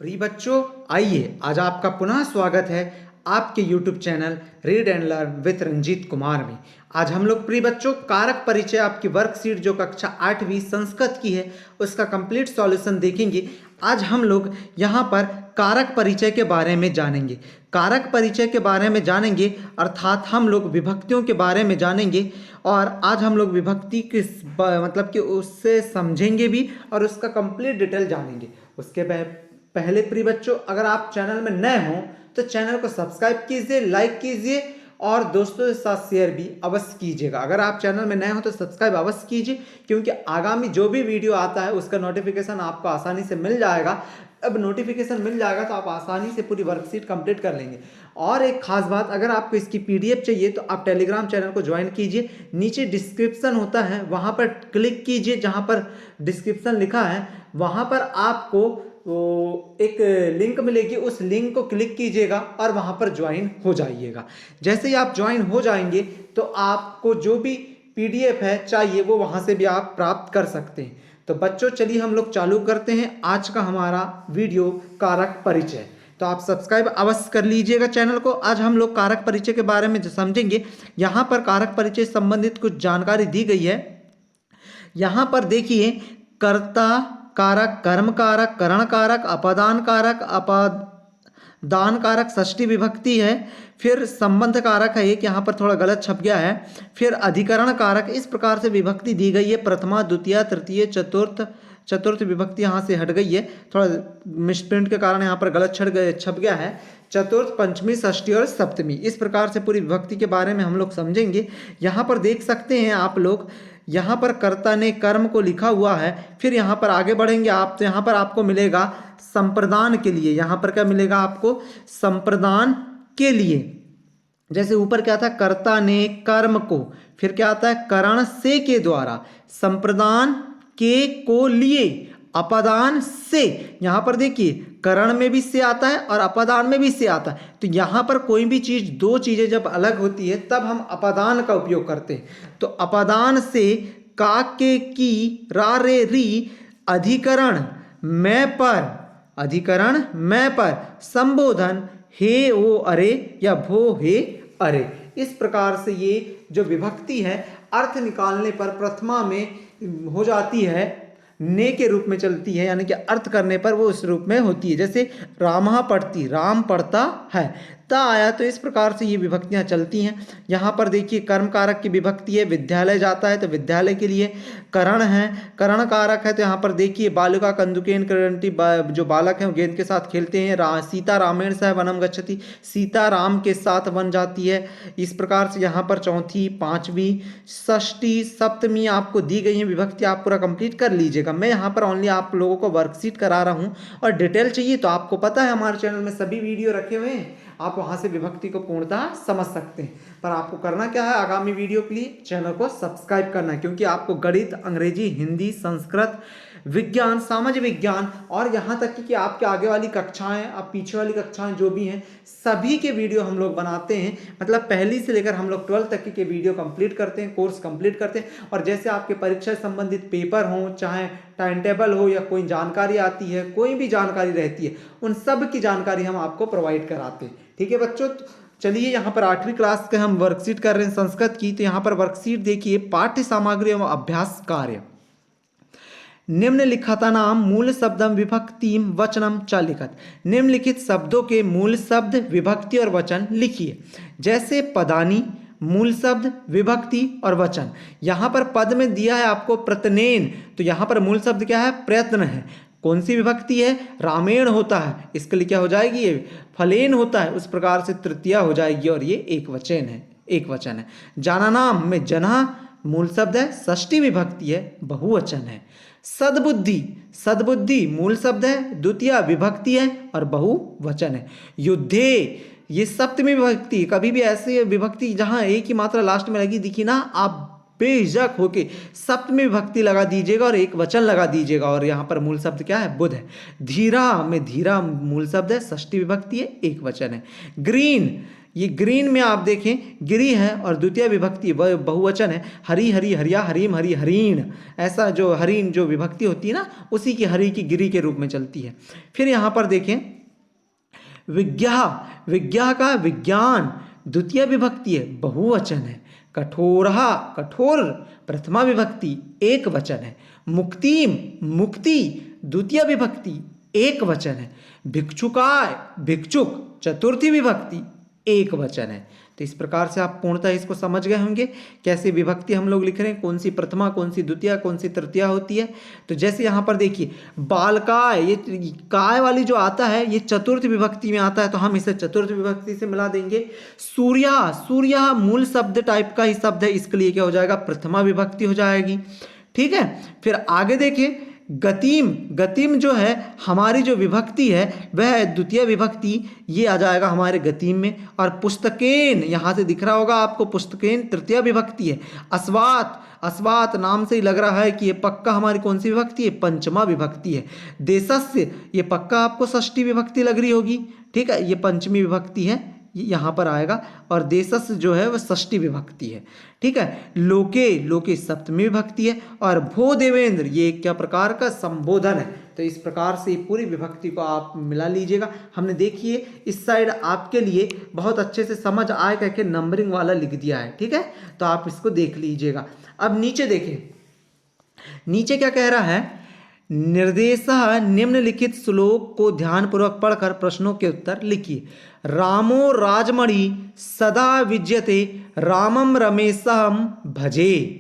प्रिय बच्चों, आइए आज आपका पुनः स्वागत है आपके YouTube channel read and learn with Ranjeet Kumar में। आज हम लोग प्रिय बच्चों कारक परिचय आपकी वर्कशीट जो कक्षा 8वीं संस्कृत की है उसका कंप्लीट सॉल्यूशन देखेंगे। आज हम लोग यहाँ पर कारक परिचय के बारे में जानेंगे। कारक परिचय के बारे में जानेंगे अर्थात हम लोग विभक्तियों के बारे में जानेंगे और आज हम लोग विभक्ति किस मतलब कि उससे समझेंगे भी और उसका कंप्लीट डिटेल जानेंगे। उसके पहले प्रिय बच्चों, अगर आप चैनल में नए हों तो चैनल को सब्सक्राइब कीजिए, लाइक कीजिए और दोस्तों के साथ शेयर भी अवश्य कीजिएगा। अगर आप चैनल में नए हो तो सब्सक्राइब अवश्य कीजिए, क्योंकि आगामी जो भी वीडियो आता है उसका नोटिफिकेशन आपको आसानी से मिल जाएगा। अब नोटिफिकेशन मिल जाएगा तो आप आसानी से पूरी वर्कशीट कंप्लीट कर लेंगे। और एक खास बात, अगर आपको इसकी पीडीएफ चाहिए तो आप टेलीग्राम चैनल को ज्वाइन कीजिए। नीचे डिस्क्रिप्शन होता है, वहाँ पर क्लिक कीजिए। जहाँ पर डिस्क्रिप्शन लिखा है वहाँ पर आपको एक लिंक मिलेगी, उस लिंक को क्लिक कीजिएगा और वहाँ पर ज्वाइन हो जाइएगा। जैसे ही आप ज्वाइन हो जाएंगे तो आपको जो भी पीडीएफ है चाहिए वो वहाँ से भी आप प्राप्त कर सकते हैं। तो बच्चों चलिए हम लोग चालू करते हैं आज का हमारा वीडियो कारक परिचय। तो आप सब्सक्राइब अवश्य कर लीजिएगा चैनल को। आज हम लोग कारक परिचय के बारे में समझेंगे। यहाँ पर कारक परिचय संबंधित कुछ जानकारी दी गई है। यहाँ पर देखिए, कर्ता कारक, कर्म कारक, करण कारक, अपादान कारक, अपादान कारक षष्ठी विभक्ति है। फिर संबंध कारक है एक, यहाँ पर थोड़ा गलत छप गया है। फिर अधिकरण कारक। इस प्रकार से विभक्ति दी गई है। प्रथमा, द्वितीय, तृतीय, चतुर्थ विभक्ति यहाँ से हट गई है, थोड़ा मिसप्रिंट के कारण यहाँ पर गलत छप गया है। चतुर्थ, पंचमी, षष्ठी और सप्तमी, इस प्रकार से पूरी विभक्ति के बारे में हम लोग समझेंगे। यहाँ पर देख सकते हैं आप लोग, यहाँ पर कर्ता ने कर्म को लिखा हुआ है। फिर यहाँ पर आगे बढ़ेंगे आप तो यहाँ पर आपको मिलेगा संप्रदान के लिए। यहाँ पर क्या मिलेगा आपको? संप्रदान के लिए। जैसे ऊपर क्या था, कर्ता ने कर्म को, फिर क्या आता है, करण से के द्वारा, संप्रदान के को लिए, अपादान से। यहाँ पर देखिए करण में भी से आता है और अपादान में भी से आता है। तो यहाँ पर कोई भी चीज़, दो चीज़ें जब अलग होती है तब हम अपादान का उपयोग करते हैं। तो अपादान से का के की रा रे री, अधिकरण मैं पर, अधिकरण मैं पर, संबोधन हे ओ अरे या भो हे अरे। इस प्रकार से ये जो विभक्ति है अर्थ निकालने पर प्रथमा में हो जाती है, ने के रूप में चलती है, यानी कि अर्थ करने पर वो इस रूप में होती है। जैसे रामः पढ़ती, राम पढ़ता है, ता आया। तो इस प्रकार से ये विभक्तियां चलती हैं। यहाँ पर देखिए कर्म कारक की विभक्ति है, विद्यालय जाता है तो विद्यालय के लिए करण है। करण कारक है तो यहाँ पर देखिए बालिका कंदुकेन क्रीडन्ति, जो बालक हैं वो गेंद के साथ खेलते हैं। सीता रामेण सह वनम गच्छति, सीता राम के साथ वन जाती है। इस प्रकार से यहाँ पर चौथी, पांचवी, षष्ठी, सप्तमी आपको दी गई है विभक्ति। आप पूरा कंप्लीट कर लीजिएगा। मैं यहाँ पर ओनली आप लोगों को वर्कशीट करा रहा हूँ, और डिटेल चाहिए तो आपको पता है हमारे चैनल में सभी वीडियो रखे हुए हैं, आप वहां से विभक्ति को पूर्णतः समझ सकते हैं। पर आपको करना क्या है, आगामी वीडियो के लिए चैनल को सब्सक्राइब करना है, क्योंकि आपको गणित, अंग्रेजी, हिंदी, संस्कृत, विज्ञान, सामाजिक विज्ञान और यहाँ तक कि आपके आगे वाली कक्षाएं, आप पीछे वाली कक्षाएं जो भी हैं, सभी के वीडियो हम लोग बनाते हैं। मतलब पहली से लेकर हम लोग 12 तक के वीडियो कंप्लीट करते हैं, कोर्स कंप्लीट करते हैं। और जैसे आपके परीक्षा संबंधित पेपर हो, चाहे टाइम टेबल हो या कोई जानकारी आती है, कोई भी जानकारी रहती है, उन सब की जानकारी हम आपको प्रोवाइड कराते हैं। ठीक है बच्चों, चलिए यहाँ पर 8वीं क्लास के हम वर्कशीट कर रहे हैं संस्कृत की। तो यहाँ पर वर्कशीट देखिए, पाठ्य सामग्री एवं अभ्यास कार्य। निम्नलिखिता नाम मूल शब्दम विभक्तिम वचनम च लिखत। निम्नलिखित शब्दों के मूल शब्द, विभक्ति और वचन लिखिए। जैसे पदानी, मूल शब्द, विभक्ति और वचन। यहाँ पर पद में दिया है आपको प्रतनेन, तो यहाँ पर मूल शब्द क्या है, प्रयत्न है। कौन सी विभक्ति है, रामेण होता है, इसके लिए क्या हो जाएगी, ये फलेन होता है, उस प्रकार से तृतीया हो जाएगी और ये एक वचन है, एक वचन है। जाना नाम में जना मूल शब्द है, षष्ठी विभक्ति है, बहुवचन है। सद्बुद्धि, सद्बुद्धि मूल शब्द है, द्वितीय विभक्ति है और बहुवचन है। युद्धे, ये सप्तमी विभक्ति। कभी भी ऐसी विभक्ति जहां एक ही मात्रा लास्ट में लगी दिखी ना, आप बेझक होके सप्तमी विभक्ति लगा दीजिएगा और एक वचन लगा दीजिएगा। और यहाँ पर मूल शब्द क्या है, बुध है। धीरा में धीरा मूल शब्द है, षष्ठी विभक्ति है, एक वचन है। ग्रीन, ये ग्रीन में आप देखें गिरी है और द्वितीय विभक्ति बहुवचन है, हरी हरी हरिया हरीम हरी हरीण, ऐसा जो हरीण जो विभक्ति होती है ना उसी की हरी की गिरी के रूप में चलती है। फिर यहाँ पर देखें विज्ञा, विज्ञा का विज्ञान द्वितीय विभक्ति है, बहुवचन है। कठोरहा, कठोर प्रथमा विभक्ति एक वचन है। मुक्तिम, मुक्ति द्वितीय विभक्ति एक वचन है। भिक्षुकाय, भिक्षुक चतुर्थी विभक्ति एक वचन है। तो इस प्रकार से आप पूर्णतः इसको समझ गए होंगे कैसे विभक्ति हम लोग लिख रहे हैं, कौन सी प्रथमा कौन सी द्वितीय कौन सी तृतीया होती है। तो जैसे यहाँ पर देखिए बालकाय, ये काय वाली जो आता है ये चतुर्थ विभक्ति में आता है, तो हम इसे चतुर्थ विभक्ति से मिला देंगे। सूर्या, सूर्या मूल शब्द टाइप का ही शब्द है, इसके लिए क्या हो जाएगा, प्रथमा विभक्ति हो जाएगी। ठीक है, फिर आगे देखिए गतिम, गतिम जो है हमारी जो विभक्ति है वह द्वितीय विभक्ति, ये आ जाएगा हमारे गतिम में। और पुस्तकेन, यहाँ से दिख रहा होगा आपको, पुस्तकेन तृतीय विभक्ति है। अस्वात, अस्वात नाम से ही लग रहा है कि ये पक्का हमारी कौन सी विभक्ति है, पंचमा विभक्ति है। देशस्य, ये पक्का आपको षष्ठी विभक्ति लग रही होगी। ठीक है, ये पंचमी विभक्ति है, यहाँ पर आएगा। और देशस जो है वह षष्ठी विभक्ति है। ठीक है, लोके, लोके सप्तमी विभक्ति है। और भो देवेंद्र, ये क्या प्रकार का संबोधन है। तो इस प्रकार से पूरी विभक्ति को आप मिला लीजिएगा। हमने देखिए इस साइड आपके लिए बहुत अच्छे से समझ आए करके नंबरिंग वाला लिख दिया है। ठीक है, तो आप इसको देख लीजिएगा। अब नीचे देखें, नीचे क्या कह रहा है, निर्देशः निम्नलिखित श्लोक को ध्यानपूर्वक पढ़कर प्रश्नों के उत्तर लिखिए। रामो राजमणि सदा विज्यते रामम रमेशम भजे।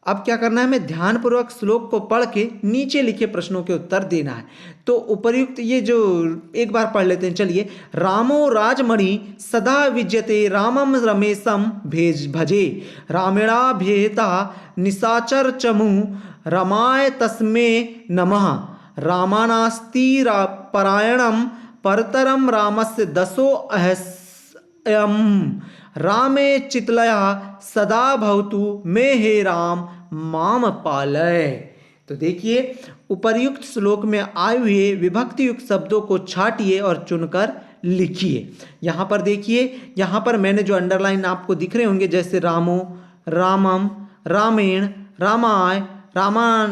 अब क्या करना है, हमें ध्यानपूर्वक श्लोक को पढ़ के नीचे लिखे प्रश्नों के उत्तर देना है। तो उपर्युक्त ये जो एक बार पढ़ लेते हैं, चलिए। रामो राजमणि सदा विज्यते रामम रमेशम भजे, रामेणाभ्येता निशाचर चमु रमाय तस्मे नमः, रामानास्ति परायणम परतरम रामस्य दशो अहस्यम, रामे चितलया सदा भवतु मे हे राम माम पालय। तो देखिए उपर्युक्त श्लोक में आए हुए विभक्ति युक्त शब्दों को छाटिए और चुनकर लिखिए। यहाँ पर देखिए, यहाँ पर मैंने जो अंडरलाइन आपको दिख रहे होंगे, जैसे रामो, रामम, रामेण, रामाय, रामान,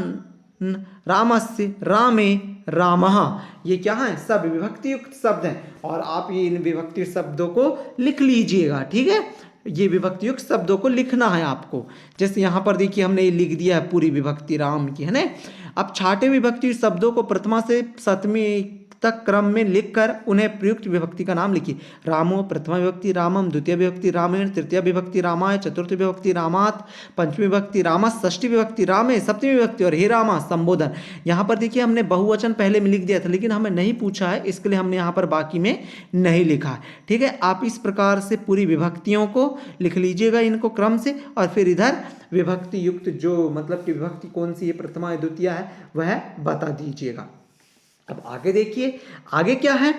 रामस्य, रामे, रामः, ये क्या है, सब विभक्ति युक्त शब्द हैं। और आप ये इन विभक्ति शब्दों को लिख लीजिएगा। ठीक है, ये विभक्ति युक्त शब्दों को लिखना है आपको। जैसे यहाँ पर देखिए हमने ये लिख दिया है पूरी विभक्ति राम की, है ना। अब छाटे विभक्ति शब्दों को प्रथमा से सप्तमी तक क्रम में लिखकर उन्हें प्रयुक्त विभक्ति का नाम लिखिए। रामो प्रथमा विभक्ति रामम, द्वितीय विभक्ति रामेण, तृतीय विभक्ति रामाय, चतुर्थ विभक्ति रामात, पंचमी विभक्ति रामस, षष्ठी विभक्ति रामे, सप्तमी विभक्ति और हे रामा संबोधन। यहाँ पर देखिए हमने बहुवचन पहले में लिख दिया था, लेकिन हमें नहीं पूछा है, इसके लिए हमने यहाँ पर बाकी में नहीं लिखा है। ठीक है, आप इस प्रकार से पूरी विभक्तियों को लिख लीजिएगा इनको क्रम से, और फिर इधर विभक्ति युक्त जो मतलब कि विभक्ति कौन सी है, प्रथमा द्वितीय है, वह बता दीजिएगा। अब आगे देखिए, आगे क्या है,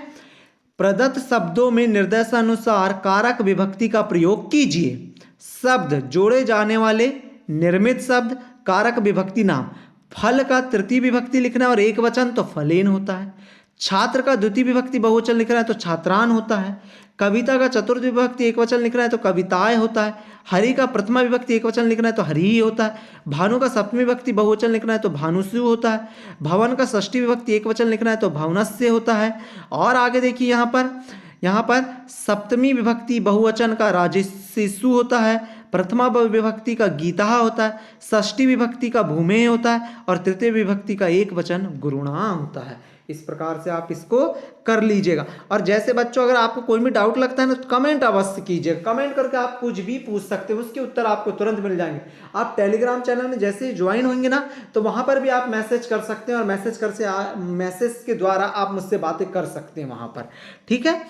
प्रदत्त शब्दों में निर्देशानुसार कारक विभक्ति का प्रयोग कीजिए। शब्द जोड़े जाने वाले निर्मित शब्द कारक विभक्ति नाम। फल का तृतीय विभक्ति लिखना और एक वचन तो फलेन होता है। छात्र का द्वितीय विभक्ति बहुवचन लिखना है तो छात्रान होता है। कविता का चतुर्थ विभक्ति एक वचन लिखना है तो कविताएं होता है। हरि का प्रथमा विभक्ति एक वचन लिखना है तो हरि ही होता है। भानु का सप्तमी विभक्ति बहुवचन लिखना है तो भानुषु होता है। भवन का षष्ठी विभक्ति एक वचन लिखना है तो भवनस्य होता है। और आगे देखिए यहाँ पर सप्तमी विभक्ति बहुवचन का राजशिशु होता है। प्रथमा विभक्ति का गीता होता है। षष्ठी विभक्ति का भूमे होता है और तृतीय विभक्ति का एक वचन गुरुणा होता है। इस प्रकार से आप इसको कर लीजिएगा। और जैसे बच्चों अगर आपको कोई भी डाउट लगता है ना तो कमेंट अवश्य कीजिएगा। कमेंट करके आप कुछ भी पूछ सकते हो, उसके उत्तर आपको तुरंत मिल जाएंगे। आप टेलीग्राम चैनल में जैसे ही ज्वाइन होंगे ना तो वहां पर भी आप मैसेज कर सकते हैं और मैसेज के द्वारा आप मुझसे बातें कर सकते हैं वहां पर। ठीक है,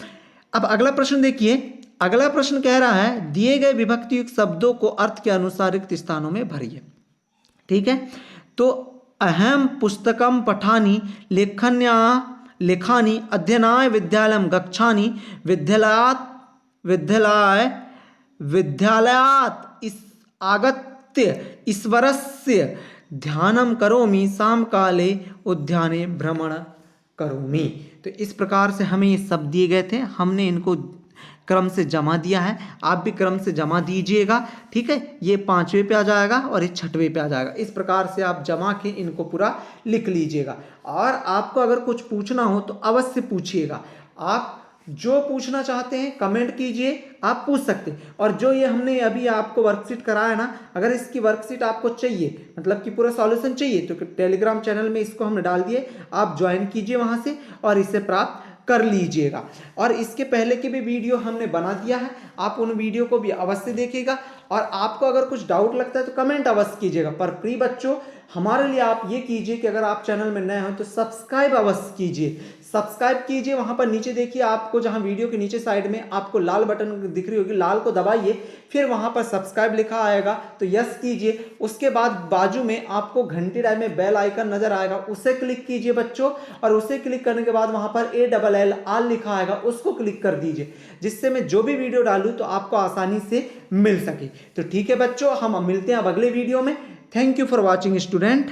अब अगला प्रश्न देखिए। अगला प्रश्न कह रहा है दिए गए विभक्ति युक्त शब्दों को अर्थ के अनुसार रिक्त स्थानों में भरिए। ठीक है, तो अहम पुस्तकम पठानी लेखानी अध्ययनाय विद्यालयम गच्छानि विद्यालयात् आगत्य ईश्वरस्य ध्यानं करोमि सायंकाले उद्याने भ्रमण करोमि। तो इस प्रकार से हमें ये शब्द दिए गए थे, हमने इनको क्रम से जमा दिया है, आप भी क्रम से जमा दीजिएगा। ठीक है, ये 5वें पे आ जाएगा और ये 6वें पे आ जाएगा। इस प्रकार से आप जमा के इनको पूरा लिख लीजिएगा। और आपको अगर कुछ पूछना हो तो अवश्य पूछिएगा। आप जो पूछना चाहते हैं कमेंट कीजिए, आप पूछ सकते हैं। और जो ये हमने अभी आपको वर्कशीट कराया ना, अगर इसकी वर्कशीट आपको चाहिए, मतलब कि पूरा सॉल्यूशन चाहिए, तो टेलीग्राम चैनल में इसको हमने डाल दिए, आप ज्वाइन कीजिए वहां से और इसे प्राप्त कर लीजिएगा। और इसके पहले के भी वीडियो हमने बना दिया है, आप उन वीडियो को भी अवश्य देखिएगा। और आपको अगर कुछ डाउट लगता है तो कमेंट अवश्य कीजिएगा। पर प्रिय बच्चों, हमारे लिए आप ये कीजिए कि अगर आप चैनल में नए हो तो सब्सक्राइब अवश्य कीजिए, सब्सक्राइब कीजिए। वहां पर नीचे देखिए, आपको जहां वीडियो के नीचे साइड में आपको लाल बटन दिख रही होगी, लाल को दबाइए, फिर वहां पर सब्सक्राइब लिखा आएगा तो यस कीजिए। उसके बाद बाजू में आपको घंटी टाइप में बेल आइकन नजर आएगा, उसे क्लिक कीजिए बच्चों। और उसे क्लिक करने के बाद वहां पर ALL आल लिखा आएगा, उसको क्लिक कर दीजिए, जिससे मैं जो भी वीडियो डालूं तो आपको आसानी से मिल सके। तो ठीक है बच्चों, हम मिलते हैं अब अगले वीडियो में। Thank you for watching student.